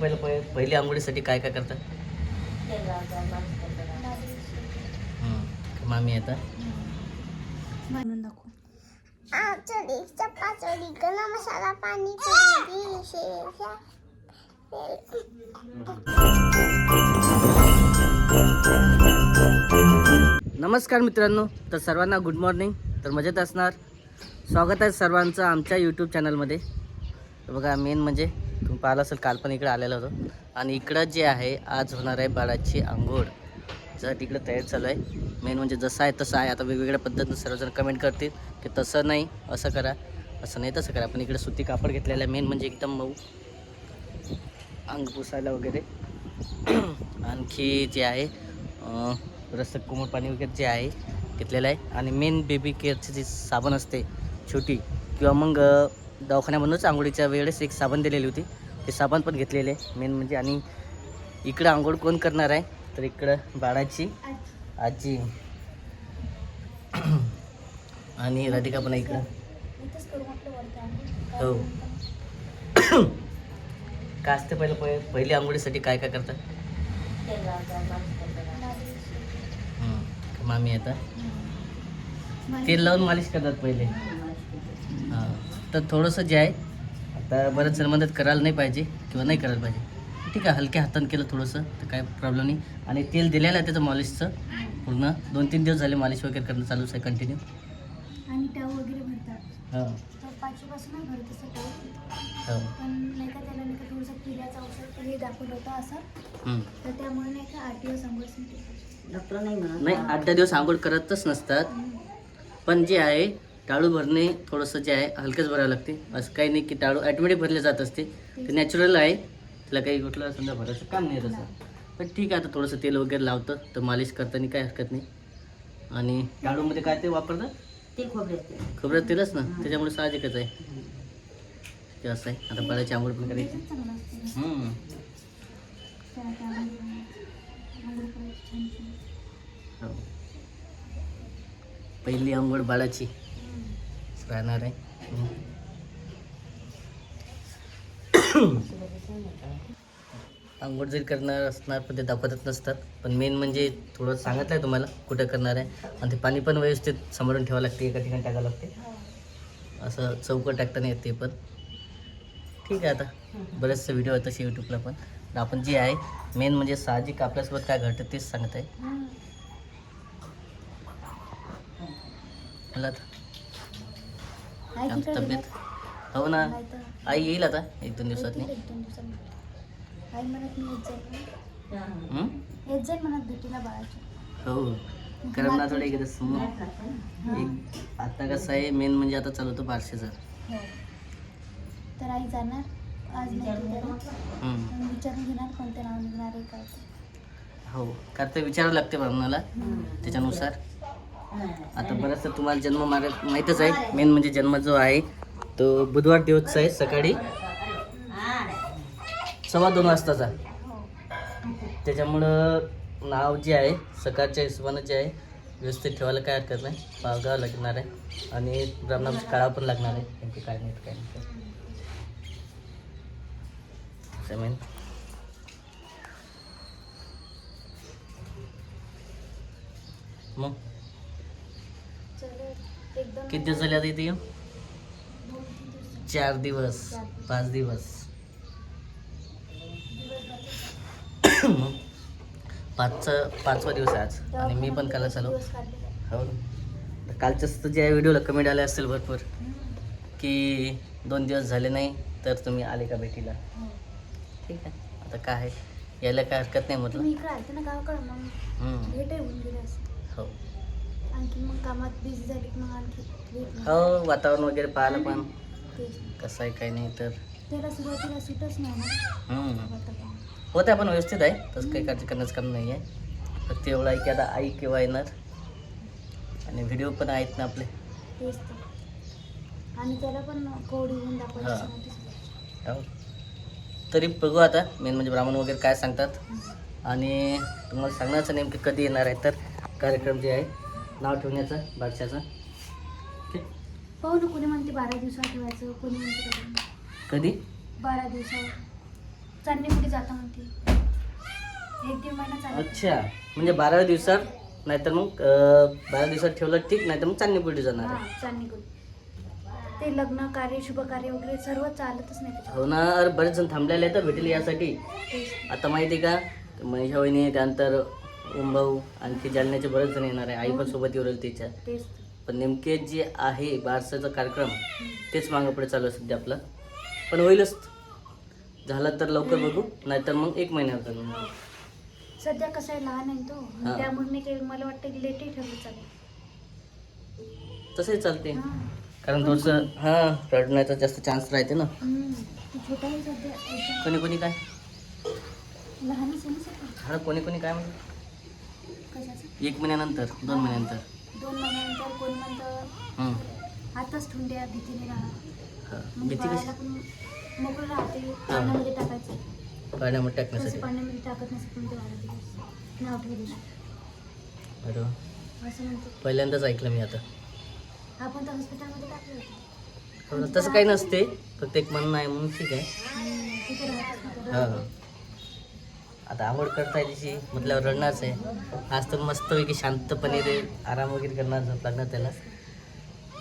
पहिली आंघोळीसाठी काय काय करतात? मामी येतात. मसाला पाणी नमस्कार मित्रांनो, तर सर्वांना गुड मॉर्निंग. तर मजेत असणार. स्वागत आहे सर्वांचं आमच्या यूट्यूब चॅनलमध्ये. तर बघा, मेन म्हणजे तुम्ही पाहिलं असेल, काल पण इकडे आलेलो होतो. आणि इकडं जे आहे, आज होणार आहे बाळाची आंघोळ. जर तिकडे तयार चालू आहे. मेन म्हणजे जसं आहे तसं आहे. आता वेगवेगळ्या पद्धतीनं सर्वजण कमेंट करतील की तसं नाही, असं करा, असं नाही तसं करा. पण इकडे सुती कापड घेतलेलं आहे, मेन म्हणजे एकदम मऊ, अंग पुसायला वगैरे. आणखी जे आहे रसक कोमट पाणी वगैरे जे आहे घेतलेलं आहे. आणि मेन बेबी केअरची जी साबण असते छोटी, किंवा मग दवाखान्यामधूनच आंघोळीच्या वेळेस एक साबण दिलेली होती, ते साबण पण घेतलेले आहे मेन म्हणजे. आणि इकडं आंघोळ कोण करणार आहे, तर इकडं बाळाची आजी आणि राधिका पण इकडं. हो. काय असते पहिली आंघोळीसाठी काय काय करतात? मामी येतात. तेल लावून मालिश करतात पहिले. हां, तर थोडंसं जे आहे, आता बरेच जण मदत करायला नाही पाहिजे किंवा नाही करायला पाहिजे. ठीक आहे, हलक्या हातानं केलं थोडंसं तर काय प्रॉब्लेम नाही. आणि तेल दिलेलं आहे त्याचं मालिशचं, पूर्ण 2-3 दिवस झाले मालिश वगैरे करणं चालूच आहे कंटिन्यू. आणि टाव वगैरे भरतात. हो पाचवीपासून भरत असं हो. पण नाही का, त्याला नाही का थोडंसं पिल्याचं औषध हे दाखवलं होतं असं, तर त्यामुळे नाही का 8 दिवस आंघोळ डॉक्टर नाही म्हणत. नाही, 8-10 दिवस आंघोळ करतच नसतात. पण जे आहे, टाळू भरणे थोडंसं जे आहे हलकंच भरावं लागते. असं काही नाही की टाळू ॲटोमॅटिक भरले जात असते, ते नॅचरल आहे. त्याला काही कुठलं समजा भरायचं काम नाही तसं. पण ठीक आहे, आता थोडंसं तेल वगैरे लावतं तर मालिश करताना काही हरकत नाही. आणि टाळूमध्ये काय ते वापरतात? ते खोबऱ्यात तेलच ना, त्याच्यामुळे साहजिकच आहे ते. असं आहे. आता बाळाची आंघोळ पण करायची. हो, पहिली आंघोळ बाळाची राहणार आहे. आंघोळ जरी करणार असणार पण ते दाखवतच नसतात. पण मेन म्हणजे थोडं सांगितलं आहे तुम्हाला कुठं करणार आहे. आणि ते पाणी पण व्यवस्थित सांभाळून ठेवावं लागते, एका ठिकाणी टाकावं लागते. असं चौकट टाकता नाही येत ते पण. ठीक आहे, आता बरेचसे व्हिडिओ आहेत तसे यूट्यूबला पण. आपण जे आहे मेन म्हणजे साहजिक आपल्यासोबत काय घडतं तेच सांगत आहे मला. आता तब्येत हो ना, आई येईल आता 1-2 दिवसांनी. आई म्हणत मी येत जाईल म्हणत भेटीला बाळाच्या. हो, कारण ना थोडं एकदा समोर एक आता कसं आहे, मेन म्हणजे आता चालू होतं बारशेचं. तर आई जाणार आज नाही, विचारून घेणार कोणतं नाव निघणार आहे काय. हो, कारण ते विचारावं लागते ब्राह्मणाला त्याच्यानुसार. आता बरंचसं तुम्हाला जन्म माहीतच आहे. मेन म्हणजे जन्म जो आहे तो बुधवार दिवसचा आहे, सकाळी 2:15 वाजताचा. त्याच्यामुळं नाव जे आहे सकाळच्या हिशोबानं जे आहे व्यवस्थित ठेवायला काय हरकत नाही. पावगाव लागणार आहे आणि ब्राह्मणाची काळा पण लागणार आहे. त्यांचे काय नाही काय नाही मेन. मग किती दिवस झाले आता इथे येऊ? 4 दिवस 5 दिवस. मग पाचवा दिवस आहे आज. आणि मी पण कालच आलो. हो, कालच्याच जे आहे व्हिडिओला कमेंट आले असतील भरपूर की 2 दिवस झाले नाही तर तुम्ही आले का भेटीला. ठीक आहे, आता काय आहे, यायला काय हरकत नाही म्हटलं. हो आणखी मग कामात बिझी झाली मग आणखी हो, वातावरण वगैरे पाहिलं पण कसं आहे काही नाही. तर त्याला सुरुवातीला सुटच नाही होतं पण व्यवस्थित आहे, तसं काही काळजी करण्याचं काम नाही आहे. फक्त एवढं आहे की आता आई केव्हा येणार, आणि व्हिडिओ पण आहेत ना आपले. तेच आणि त्याला पण कोडी होऊन दाखवायचं. हो, तरी बघू आता. मेन म्हणजे ब्राह्मण वगैरे काय सांगतात. आणि तुम्हाला सांगण्याचं नेमकं कधी येणार आहे तर कार्यक्रम जे आहे नाव ठेवण्याचं बादशाचं. हो ना, कोणी म्हणते 12 दिवसात ठेवायचं, कोणी म्हणते कधी 12 दिवसावर. चांदणीपुढे जाता म्हणते. 1-1.5 महिना चालू. अच्छा, म्हणजे 12 दिवसात नाहीतर मग 12 दिवसात ठेवलं ठीक, नाहीतर मग चांदणीपुढे जाणार आहे. हां, चांदणीपुढे. ते लग्न कार्य, शुभ कार्य वगैरे सर्व चालतच नाही त्याच्यात. हो ना, अरे बरेच जण थांबलेले आहेत भेटेल यासाठी. तेच. आता माहिती आहे का, मनीषा वहिनी, त्यानंतर ओमभाऊ, आणखी जालन्याचे बरेच जण येणार आहे. आई पण सोबत येऊ राहील तिच्या. तेच. पण नेमके जे आहे बारसाचा कार्यक्रम तेच मागं पुढे चालू आहे सध्या आपला. पण होईलच, झालं तर लवकर बघू, नाहीतर मग 1 महिन्यावर चालू. सध्या कसं आहे, लहान आहे तो, हां. त्यामुळे नाही काही मला वाटतं की लेटही ठरलं चालेल. तसंही चालते, हां. कारण थोडंसं हां रडण्याचा जास्त चान्स राहते ना. तू छोटा आहे सध्या एकदम. कोणी कोणी काय लहानच आहे ना सध्या. हा, कोणी कोणी काय म्हणते कशाचं? 1 महिन्यानंतर 2 महिन्यानंतर 2 महिन्यानंतर कोण म्हणतं हं. आताच ठुंड्या भीतीने राहणार. हां, मग भीती बाळाला कशी पण मोकळं राहते, पाण्यामध्ये टाकायचं. पाण्यामध्ये तसं टाकण्यासाठी. पाण्यामध्ये टाकत नसतं पण ते 12 दिवस नाव ठेवलं अरे वा. असं म्हणतो. पहिल्यांदाच ऐकलं मी आता. आपण तर हॉस्पिटलमध्ये टाकलं होतं. हो, तसं काही नसते, फक्त एक म्हणणं आहे म्हणून ठीक आहे. तिथे राहतच नव्हतं. हां, आता आवड करताय तिची म्हटल्यावर रडणारच आहे. आज तर मस्तपैकी शांतपणे ते आराम वगैरे करणार, झोप लागणार त्याला.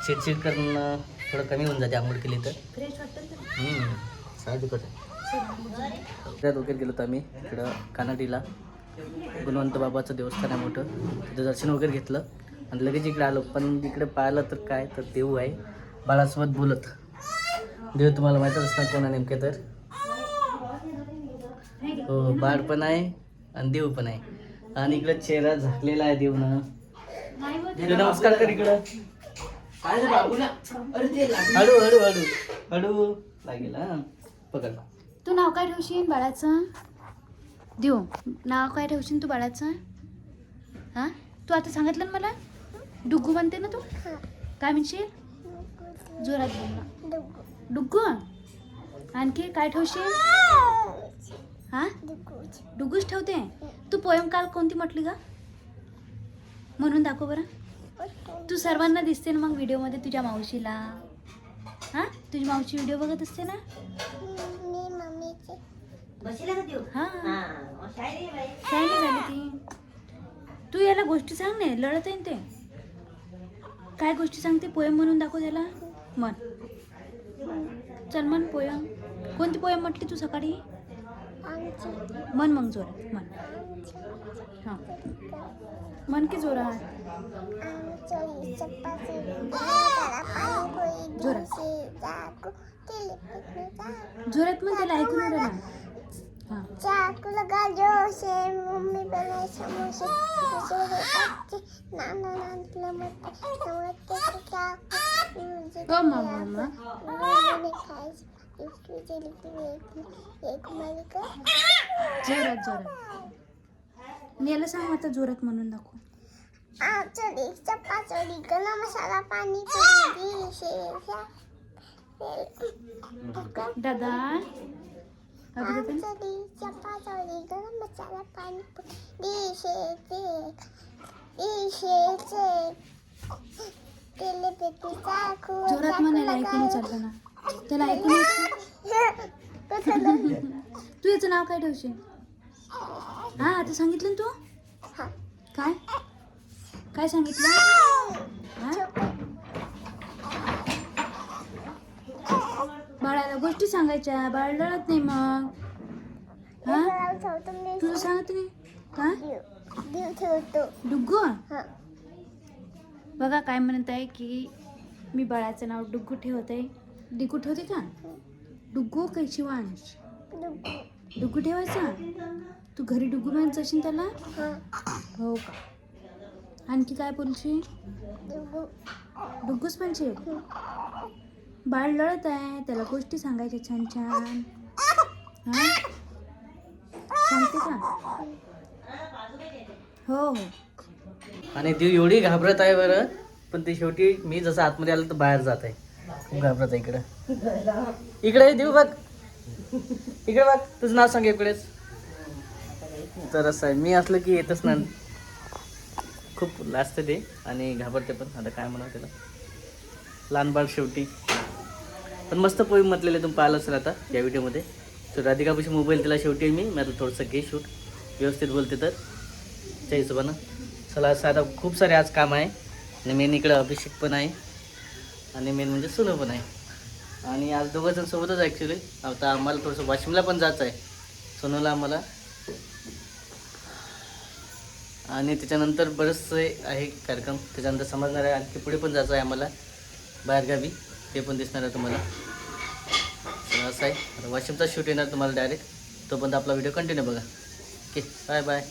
चिडचिड करणं थोडं कमी होऊन जाते आंघोळ केली तर. फ्रेश वाटतं ना. साहजिकच आहे. त्यात वगैरे गेलो तर आम्ही इकडं कानाडीला गुणवंत बाबाचं देवस्थान आहे मोठं, तिथं दर्शन वगैरे घेतलं आणि लगेच इकडे आलो. पण इकडे पाहिलं तर काय, तर देव आहे बाळासोबत बोलत. देव तुम्हाला माहीतच असणार कोण आहे नेमके तर. हो, बाळ पण आहे आणि देव पण आहे. आणि इकडं चेहरा झाकलेला आहे देवनं. देव नमस्कार कर इकडं. हळू हळू हळू हळू लागेल. हां, पकड. तू नाव काय ठेवशील बाळाचं? देव, नाव काय ठेवशील तू बाळाचं? हां, तू आता सांगितलं ना मला, डुग्गू म्हणते ना तू? काय म्हणशील? जोरात बोल ना. डुग्गू. आणखी काय ठेवशील? हां, डुग्गूच ठेवते. तू पोयम काल कोणती म्हटली का, म्हणून दाखव बरं. तू सर्वांना दिसते ना मग व्हिडिओमध्ये, तुझ्या मावशीला. हां, तुझी मावशी व्हिडिओ बघत असते ना. हां, शाळेने झाली ती. तू याला गोष्टी सांग नाही, लढत आहे ते. काय गोष्टी सांगते, पोयम म्हणून दाखव त्याला. म्हण, चल म्हण पोयम. कोणती पोयम म्हटली तू सकाळी? म्हण मग जोरात म्हण. हां, म्हण की जोरात. जोरात म्हण, त्याला ऐकून येऊ राहिलं. हां, चाकू लगा जोशे मम्मी बनाए समोसे बच्चे नाना नाना नमस्ते चाकू मुझे ओ मामा मैंने खाई इसकी जल्दी एक मालिका जोरात जोरात. आणि याला सांग आता जोरात म्हणून दाखव. चली चप्पा चली गला मसाला पानी पूरी शेषा दादा अभिनंदन. चली चप्पा चली गला मसाला पानी पूरी शेषे केले पेटी चाकू जोरात म्हणायला ऐकून चाललं ना, त्याला ऐकून येतं. तू याचं नाव काय ठेवशील? हा, आता सांगितलं ना तू. काय काय सांगितलं? हा? बाळाला गोष्टी सांगायच्या, बाळ लढत नाही मग. हा, तुझं सांगत नाही का डुग्गू? बघा काय म्हणत आहे की मी बाळाचं नाव डुग्गू ठेवत आहे. डिगू ठेवते का? डुग्गू काही शिवांश डुग्गू ठेवायचा. तू घरी डुग्गू म्हणायचं असेल त्याला? हो का? आणखी काय बोलशील? डुग्गूच म्हणशील. बाळ लढत आहे, त्याला गोष्टी सांगायच्या छान छान. हा, सांगते का? हो हो. आणि ती एवढी घाबरत आहे बरं, पण ती शेवटी मी जसं आतमध्ये आलं तर बाहेर जात आहे. खूप घाबरत आहे. इकडे देऊ बघ, इकडे बघ, तुझं नाव सांग इकडेच. तर असं आहे, मी असलं की येतच ना, खूप लाजते ते आणि घाबरते पण. आता काय म्हणावं त्याला, लहान बाळ शेवटी. पण मस्त पोई म्हटलेले तुम्ही पाहिलं असेल आता या व्हिडिओमध्ये. सो राधिकापाशी मोबाईल तिला शेवटी मी आता थोडंसं घे शूट व्यवस्थित बोलते तर त्या हिशोबानं. चला असं आता खूप सारे आज काम आहे आणि मेन इकडं अभिषेक पण आहे आणि मेन म्हणजे सुनो पण आहे. आणि आज दोघंजण सोबतच ॲक्च्युली. आता आम्हाला थोडंसं वाशिमला पण जायचं आहे सोनूला आम्हाला. आणि त्याच्यानंतर बरेचसे आहे कार्यक्रम. त्याच्यानंतर समजणार आहे आणखी पुढे पण जायचं आहे आम्हाला बाहेरगावी. ते पण दिसणार आहे तुम्हाला. असं आहे आता वाशिमचा शूट येणार तुम्हाला डायरेक्ट. तोपर्यंत आपला व्हिडिओ कंटिन्यू बघा. Okay bye bye.